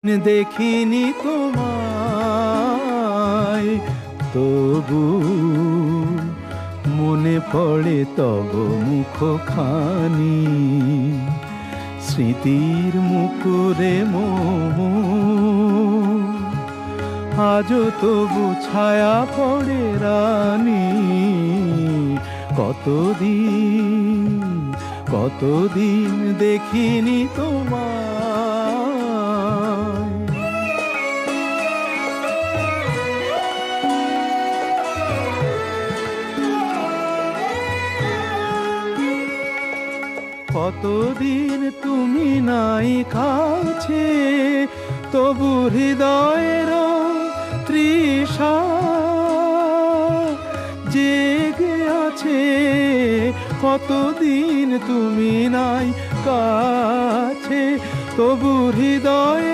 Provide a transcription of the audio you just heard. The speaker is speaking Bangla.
দেখিনি তোমায়, তবু মনে পড়ে তব মুখখানি। স্মৃতির মুকুরে আজও তবু ছায়া পড়ে রানী। কতদিন দেখিনি তোমায়। কতদিন তুমি নাই কাছে, তবু হৃদয়ের তৃষা জেগে আছে। কতদিন তুমি নাই কাছে, তবু হৃদয়